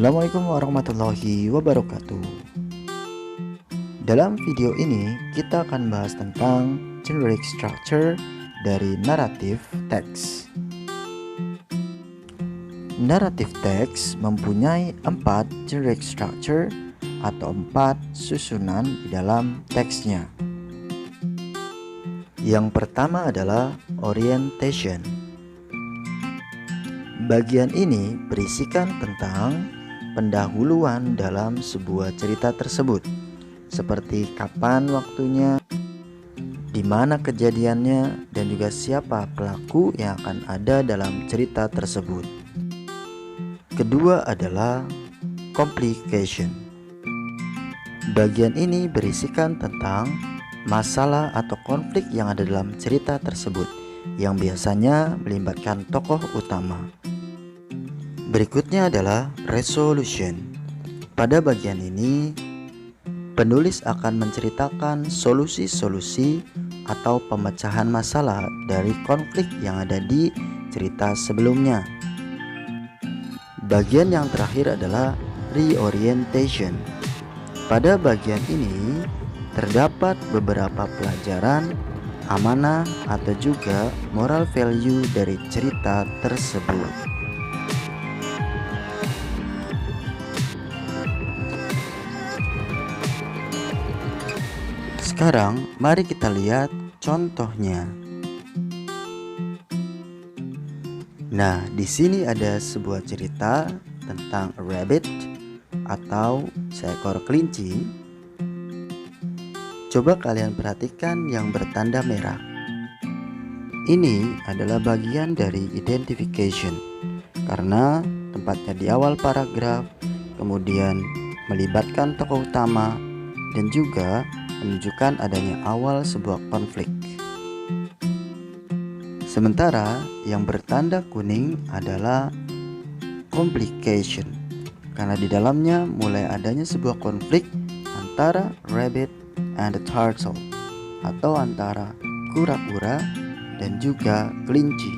Assalamualaikum warahmatullahi wabarakatuh. Dalam video ini kita akan bahas tentang generic structure dari narrative text. Narrative text mempunyai 4 generic structure atau 4 susunan di dalam teksnya. Yang pertama adalah orientation. Bagian ini berisikan tentang pendahuluan dalam sebuah cerita tersebut, seperti kapan waktunya, di mana kejadiannya, dan juga siapa pelaku yang akan ada dalam cerita tersebut. Kedua adalah complication. Bagian ini berisikan tentang masalah atau konflik yang ada dalam cerita tersebut, yang biasanya melibatkan tokoh utama. Berikutnya adalah resolution. Pada bagian ini, penulis akan menceritakan solusi-solusi atau pemecahan masalah dari konflik yang ada di cerita sebelumnya. Bagian yang terakhir adalah reorientation. Pada bagian ini terdapat beberapa pelajaran, amanah, atau juga moral value dari cerita tersebut. Sekarang mari kita lihat contohnya. Nah, di sini ada sebuah cerita tentang a rabbit atau seekor kelinci. Coba kalian perhatikan yang bertanda merah. Ini adalah bagian dari identification, karena tempatnya di awal paragraf, kemudian melibatkan tokoh utama, dan juga menunjukkan adanya awal sebuah konflik. Sementara yang bertanda kuning adalah complication, karena di dalamnya mulai adanya sebuah konflik antara rabbit and the turtle, atau antara kura-kura dan juga kelinci.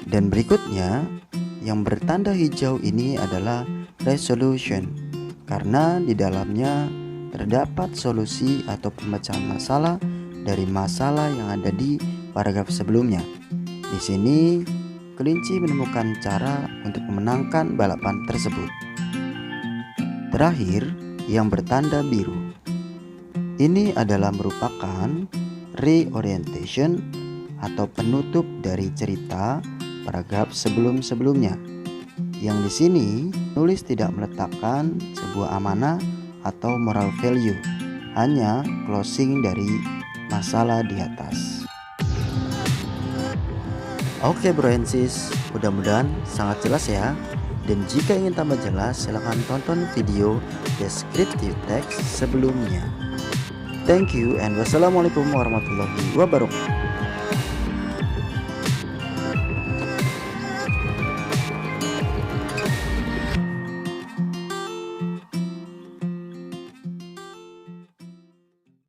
Dan berikutnya yang bertanda hijau ini adalah resolution, karena di dalamnya terdapat solusi atau pemecahan masalah dari masalah yang ada di paragraf sebelumnya. Di sini kelinci menemukan cara untuk memenangkan balapan tersebut. Terakhir, yang bertanda biru. Ini adalah merupakan reorientation atau penutup dari cerita paragraf sebelum-sebelumnya. Yang di sini nulis tidak meletakkan sebuah amanah atau moral value, hanya closing dari masalah di atas. Oke bro and sis, mudah-mudahan sangat jelas ya. Dan jika ingin tambah jelas, silahkan tonton video descriptive text sebelumnya. Thank you and wassalamualaikum warahmatullahi wabarakatuh.